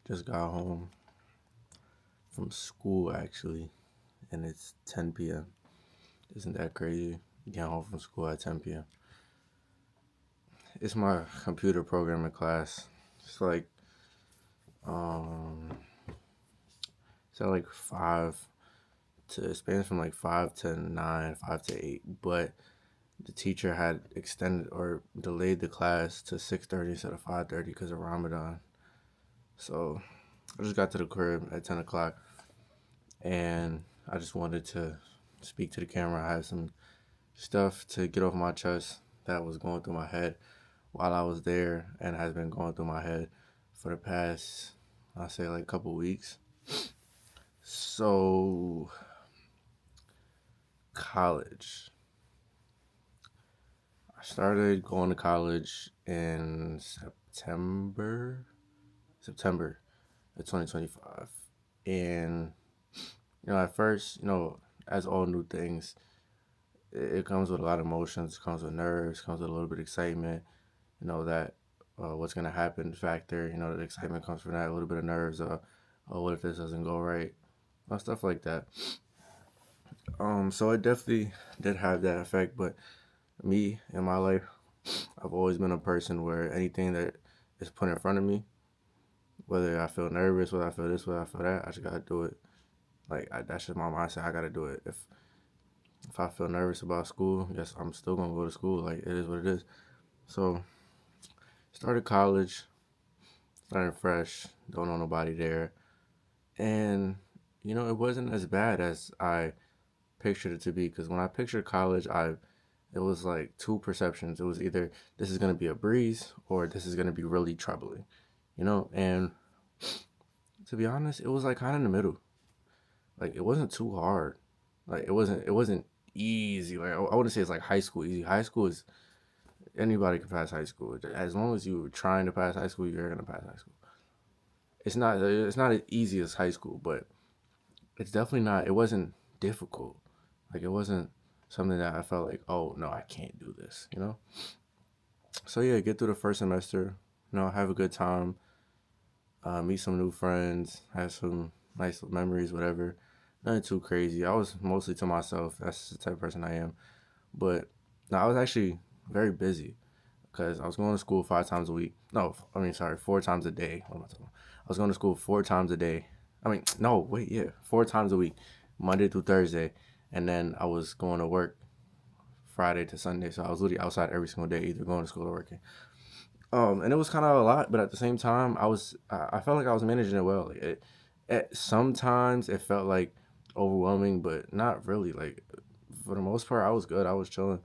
Just got home from school actually, and it's 10 p.m. Isn't that crazy? Get home from school at 10 p.m. It's my computer programming class. It's like um, it's at like five to it spans from like 5 to 9, 5 to 8. But the teacher had extended or delayed the class to 6:30 instead of 5:30 because of Ramadan. So I just got to the crib at 10 o'clock, and I just wanted to speak to the camera. I had some stuff to get off my chest that was going through my head while I was there and has been going through my head for the past, I'll say, like a couple weeks. So, college. I started going to college in September of 2025. And, at first, as all new things, it comes with a lot of emotions, comes with nerves, comes with a little bit of excitement, that what's going to happen factor, the excitement comes from that, a little bit of nerves, oh, what if this doesn't go right, stuff like that. So it definitely did have that effect, but me in my life, I've always been a person where anything that is put in front of me, whether I feel nervous, whether I feel this, whether I feel that, I just gotta do it. Like that's just my mindset. I gotta do it. If I feel nervous about school, yes, I'm still gonna go to school. Like it is what it is. So started college, started fresh, don't know nobody there, and it wasn't as bad as I pictured it to be. Because when I pictured college, it was like two perceptions. It was either this is gonna be a breeze or this is gonna be really troubling, And to be honest, it was like kind of in the middle. Like it wasn't too hard. Like it wasn't easy. Like I wouldn't say it's like high school easy. High school is anybody can pass high school. As long as you're trying to pass high school, you're gonna pass high school. It's not as easy as high school, but it's definitely not. It wasn't difficult. Like it wasn't something that I felt like, oh no, I can't do this. So yeah, get through the first semester. Have a good time. Meet some new friends. Have some nice memories. Whatever. Nothing too crazy. I was mostly to myself. That's the type of person I am. But no, I was actually very busy because I was going to school 5 times a week. No, I mean, sorry, 4 times a day. What am I talking about? I was going to school 4 times a day. I mean, no, wait, yeah, 4 times a week, Monday through Thursday. And then I was going to work Friday to Sunday. So I was literally outside every single day, either going to school or working. And it was kind of a lot, but at the same time, I felt like I was managing it well. Like sometimes it felt like overwhelming, but not really. Like for the most part, I was good. I was chilling,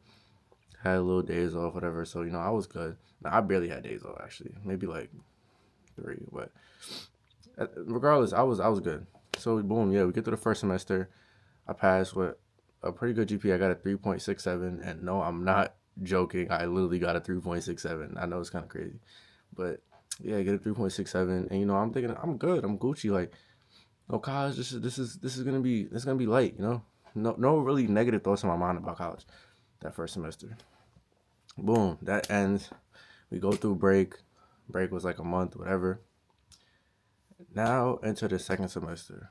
had a little days off, whatever. So I was good. Now, I barely had days off actually, maybe like three, but regardless, I was good. So boom, yeah, we get to the first semester. I passed with a pretty good GPA. I got a 3.67, and no, I'm not joking. I literally got a 3.67. I know it's kind of crazy, but yeah, I get a 3.67, and I'm thinking I'm good. I'm Gucci. Like, no college. This is gonna be light. No really negative thoughts in my mind about college. That first semester, boom, that ends. We go through break. Break was like a month, whatever. Now enter the second semester.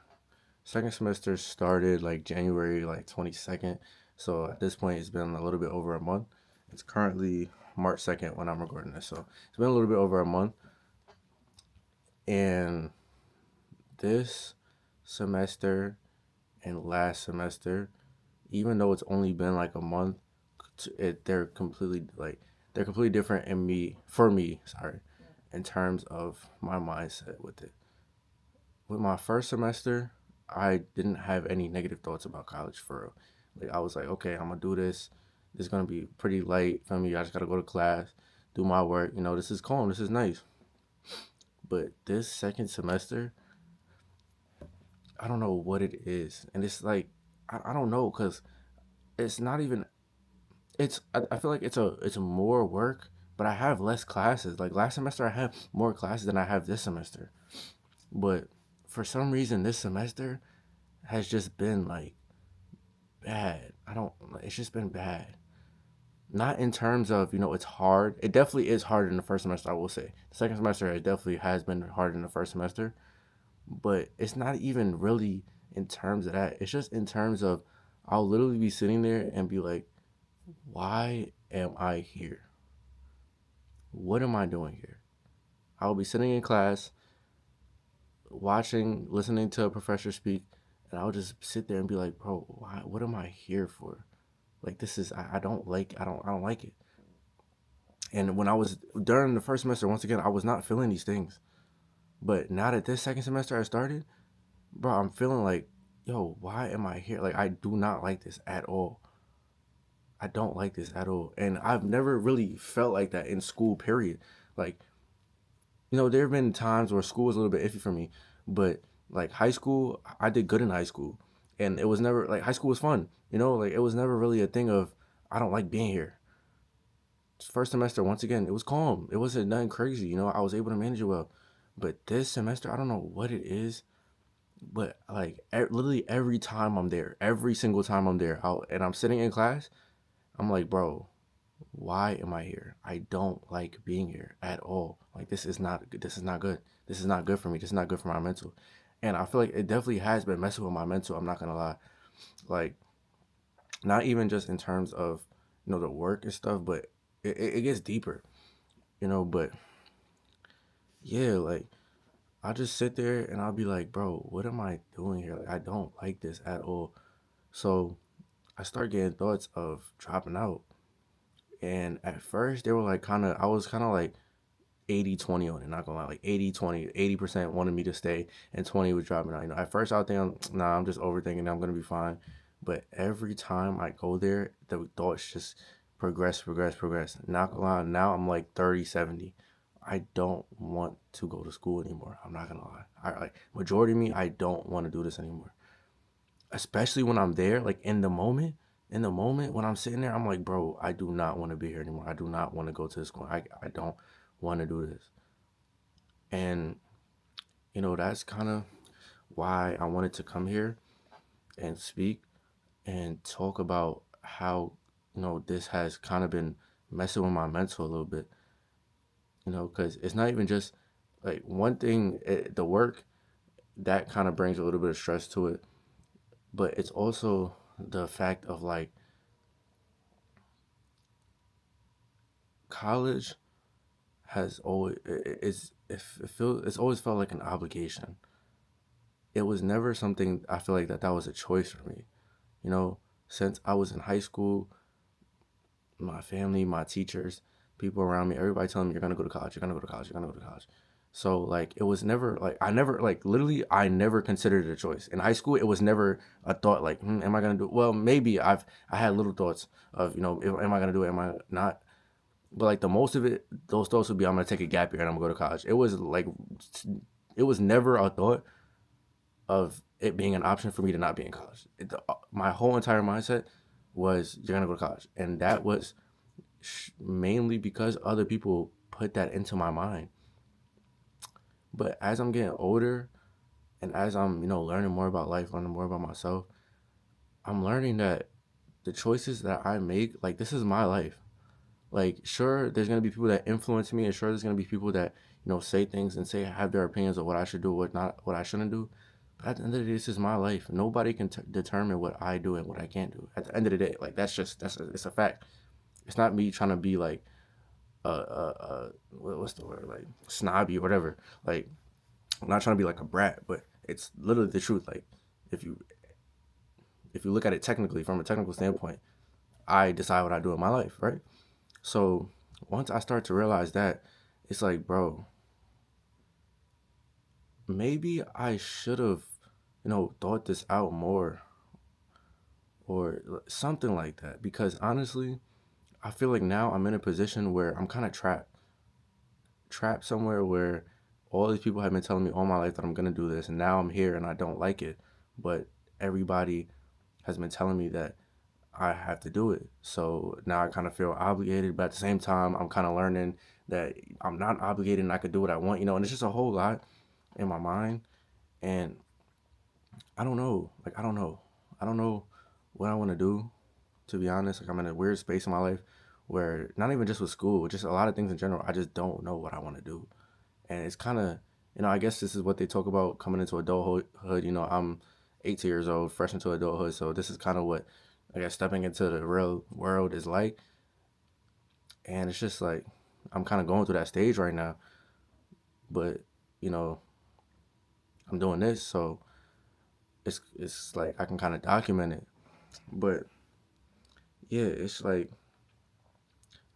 Second semester started like January like 22nd. So at this point it's been a little bit over a month. It's currently March 2nd when I'm recording this. So it's been a little bit over a month. And this semester and last semester, even though it's only been like a month, they're completely different for me, in terms of my mindset with it. With my first semester, I didn't have any negative thoughts about college for real. Like I was like, okay, I'm gonna do this. This is gonna be pretty light for me. I just gotta go to class, do my work. This is calm. This is nice. But this second semester, I don't know what it is, and it's like I don't know because it's not even. I feel like it's more work, but I have less classes. Like last semester, I had more classes than I have this semester. But for some reason, this semester has just been like bad. I don't. It's just been bad. Not in terms of, it's hard. It definitely is harder in the first semester, I will say. The second semester, it definitely has been harder than the first semester. But it's not even really in terms of that. It's just in terms of I'll literally be sitting there and be like, why am I here? What am I doing here? I'll be sitting in class, watching, listening to a professor speak, and I'll just sit there and be like, bro, why, what am I here for? Like this is I don't like it. And when I was during the first semester, once again, I was not feeling these things. But now that this second semester I started, bro, I'm feeling like, yo, why am I here? Like I do not like this at all. I don't like this at all. And I've never really felt like that in school, period. Like, there have been times where school was a little bit iffy for me, but like high school, I did good in high school. And it was never like high school was fun, like it was never really a thing of I don't like being here. First semester, once again, it was calm. It wasn't nothing crazy, I was able to manage it well. But this semester, I don't know what it is, but like literally every time I'm there, every single time I'm there, and I'm sitting in class, I'm like, bro, why am I here? I don't like being here at all. Like this is not good. This is not good. This is not good for me. This is not good for my mental. And I feel like it definitely has been messing with my mental. I'm not gonna lie. Like not even just in terms of the work and stuff, but it gets deeper. But yeah, like I just sit there and I'll be like, bro, what am I doing here? Like I don't like this at all. So I start getting thoughts of dropping out. And at first they were like I was kind of like 80-20 on it, not gonna lie. Like 80-20, 80% wanted me to stay and 20 was dropping out. At first I was thinking, nah, I'm just overthinking, I'm gonna be fine. But every time I go there, the thoughts just progress, progress, progress. Not gonna lie, now I'm like 30-70. I don't want to go to school anymore. I'm not gonna lie. I like majority of me, I don't want to do this anymore. Especially when I'm there, like in the moment when I'm sitting there, I'm like, bro, I do not want to be here anymore. I do not want to go to this school. I don't want to do this. And, that's kind of why I wanted to come here and speak and talk about how, this has kind of been messing with my mental a little bit, because it's not even just like one thing, the work that kind of brings a little bit of stress to it, but it's also the fact of like college has always it feels it's always felt like an obligation. It was never something I feel like that was a choice for me. You know, since I was in high school, my family, my teachers, people around me, everybody telling me you're gonna go to college, you're gonna go to college, you're gonna go to college. So like it was never like I never like literally I never considered it a choice. In high school, it was never a thought like, am I gonna do it? Well, maybe I had little thoughts of am I gonna do it? Am I not? But like the most of it, those thoughts would be I'm gonna take a gap year and I'm gonna go to college. It was never a thought of it being an option for me to not be in college. My whole entire mindset was you're gonna go to college, and that was mainly because other people put that into my mind. But as I'm getting older and as I'm learning more about life, learning more about myself, I'm learning that the choices that I make, like this is my life. Like sure, there's gonna be people that influence me, and sure, there's gonna be people that say things and say have their opinions of what I should do, what not, what I shouldn't do. But at the end of the day, this is my life. Nobody can determine what I do and what I can't do. At the end of the day, like it's a fact. It's not me trying to be like what's the word, like snobby or whatever. Like I'm not trying to be like a brat, but it's literally the truth. Like if you if you look at it technically from a technical standpoint, I decide what I do in my life, right? So once I start to realize that, it's like, bro, maybe I should have, thought this out more or something like that. Because honestly, I feel like now I'm in a position where I'm kind of trapped somewhere where all these people have been telling me all my life that I'm gonna do this, and now I'm here and I don't like it. But everybody has been telling me that I have to do it. So now I kind of feel obligated, but at the same time, I'm kind of learning that I'm not obligated and I could do what I want, and it's just a whole lot in my mind. And I don't know. Like, I don't know. I don't know what I want to do, to be honest. Like, I'm in a weird space in my life where not even just with school, just a lot of things in general, I just don't know what I want to do. And it's kind of, I guess this is what they talk about coming into adulthood. I'm 18 years old, fresh into adulthood, so this is kind of what I guess stepping into the real world is like. And it's just like I'm kind of going through that stage right now, but you know, I'm doing this, so it's like I can kind of document it. But yeah, it's like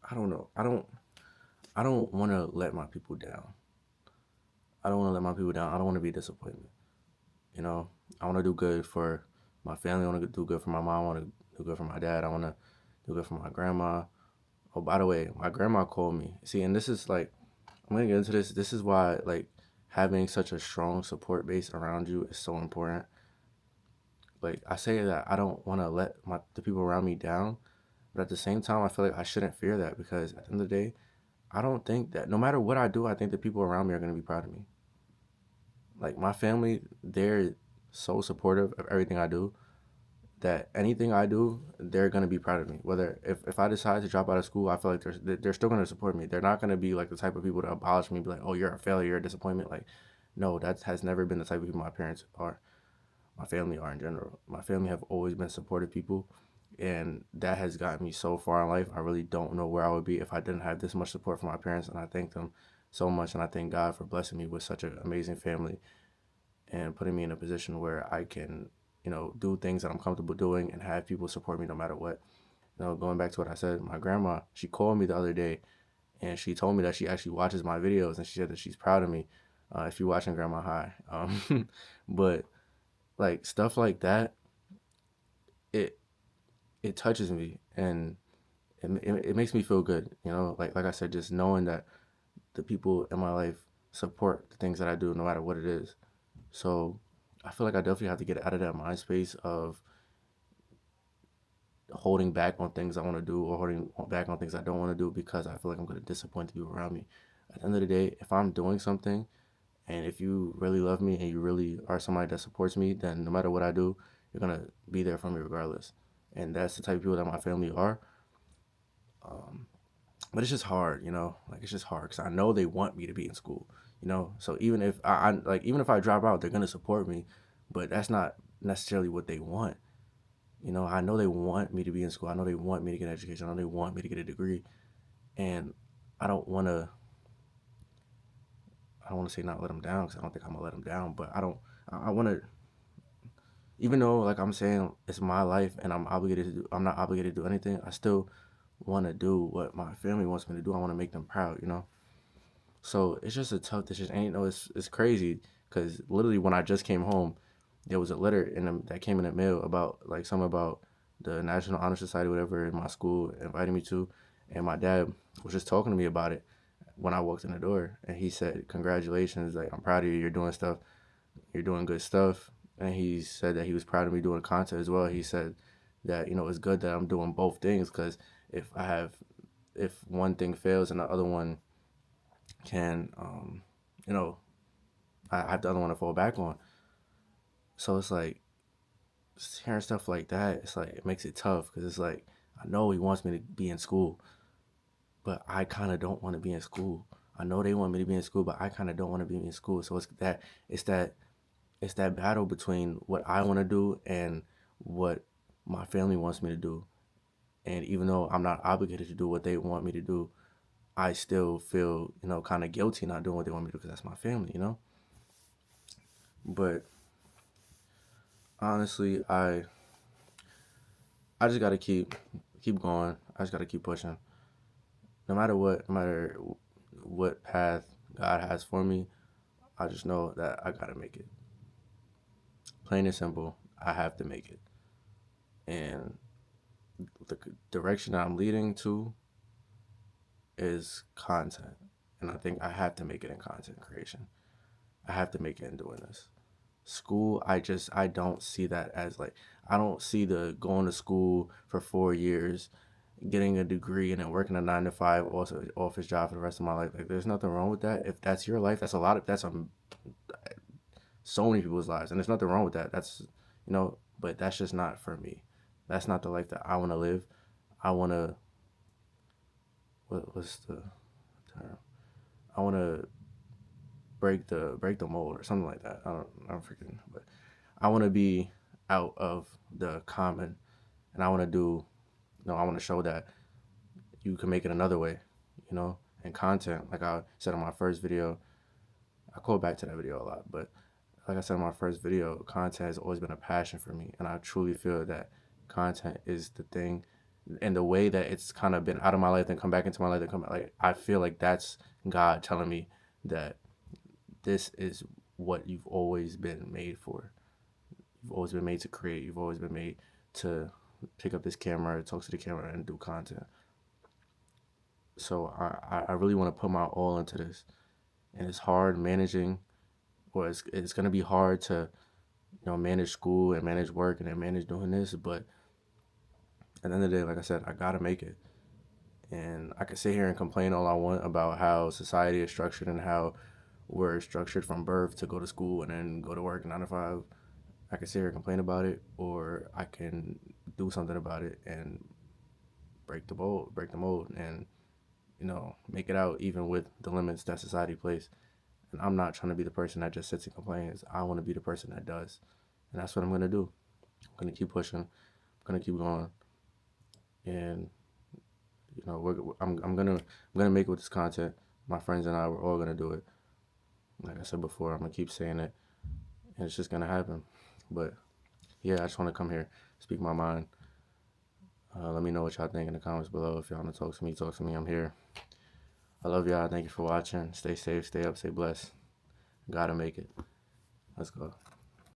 I don't know. I don't want to let my people down. I don't want to let my people down. I don't want to be a disappointment. You know, I want to do good for my family. I want to do good for my mom. I want to do good for my dad. I want to do good for my grandma. Oh, by the way, my grandma called me. See, and this is like, I'm gonna get into this. This is why like having such a strong support base around you is so important. Like I say that I don't want to let the people around me down, but at the same time, I feel like I shouldn't fear that because at the end of the day, I don't think that no matter what I do, I think the people around me are gonna be proud of me. Like my family, they're so supportive of everything I do that anything I do, they're gonna be proud of me. Whether if I decide to drop out of school, I feel like they're still gonna support me. They're not gonna be like the type of people to abolish me, be like, oh, you're a failure, you're a disappointment. Like, no, that has never been the type of people my parents are, my family are in general. My family have always been supportive people, and that has gotten me so far in life. I really don't know where I would be if I didn't have this much support from my parents, and I thank them so much, and I thank God for blessing me with such an amazing family and putting me in a position where I can, do things that I'm comfortable doing and have people support me no matter what. Going back to what I said, my grandma, she called me the other day and she told me that she actually watches my videos and she said that she's proud of me. If you're watching Grandma High, but like stuff like that, it it touches me and it makes me feel good. Like I said, just knowing that the people in my life support the things that I do, no matter what it is. So I feel like I definitely have to get out of that mind space of holding back on things I want to do or holding back on things I don't want to do because I feel like I'm going to disappoint the people around me. At the end of the day, if I'm doing something and if you really love me and you really are somebody that supports me, then no matter what I do, you're going to be there for me regardless. And that's the type of people that my family are. Um, but it's just hard, like it's just hard because I know they want me to be in school. So even if even if I drop out, they're going to support me, but that's not necessarily what they want. I know they want me to be in school. I know they want me to get an education. I know they want me to get a degree. And I don't want to, I don't want to say not let them down because I don't think I'm going to let them down. But I want to, even though like I'm saying it's my life and I'm not obligated to do anything, I still want to do what my family wants me to do. I want to make them proud. So it's just a tough decision. And it's crazy because literally when I just came home, there was a letter that came in the mail about like something about the National Honor Society, whatever, in my school invited me to, and my dad was just talking to me about it when I walked in the door, and he said, "Congratulations! Like I'm proud of you. You're doing stuff. You're doing good stuff." And he said that he was proud of me doing content as well. He said that it's good that I'm doing both things because if one thing fails and the other one can you know I have the other one to fall back on. So it's like hearing stuff like that, it's like it makes it tough because it's like I know he wants me to be in school, but I kind of don't want to be in school. I know they want me to be in school, but I kind of don't want to be in school. So it's that it's that battle between what I want to do and what my family wants me to do. And even though I'm not obligated to do what they want me to do, I still feel kind of guilty not doing what they want me to do because that's my family. But honestly, I just gotta keep going. I just gotta keep pushing. No matter what path God has for me, I just know that I gotta make it. Plain and simple, I have to make it. And the direction I'm leading to is content. And I think I have to make it in content creation. I have to make it in doing this. School, I don't see that as like I don't see the going to school for 4 years, getting a degree and then working a 9 to 5 also office job for the rest of my life. Like there's nothing wrong with that. If that's your life, that's so many people's lives, and there's nothing wrong with that. But that's just not for me. That's not the life that I want to live. I want to what's the term? I want to break the mold or something like that. I don't freaking. But I want to be out of the common, and I want to do. I want to show that you can make it another way. And content, like I said in my first video, I call back to that video a lot, but like I said in my first video, content has always been a passion for me, and I truly feel that content is the thing, and the way that it's kind of been out of my life and come back into my life and come back, like I feel like that's God telling me that this is what you've always been made for. You've always been made to create. You've always been made to pick up this camera, talk to the camera, and do content. So I really want to put my all into this, and it's hard managing, or it's gonna be hard to manage school and manage work and then manage doing this. But at the end of the day, like I said, I gotta make it. And I can sit here and complain all I want about how society is structured and how we're structured from birth to go to school and then go to work 9 to 5. I can sit here and complain about it, or I can do something about it and break the mold, and make it out even with the limits that society places. And I'm not trying to be the person that just sits and complains. I want to be the person that does, and that's what I'm gonna do. I'm gonna keep pushing. I'm gonna keep going, and I'm gonna make it with this content. My friends and I, we're all gonna do it. Like I said before, I'm gonna keep saying it, and it's just gonna happen. But yeah, I just want to come here, speak my mind. Let me know what y'all think in the comments below. If y'all want to talk to me, talk to me. I'm here. I love y'all. Thank you for watching. Stay safe, stay up, stay blessed. Gotta make it. Let's go.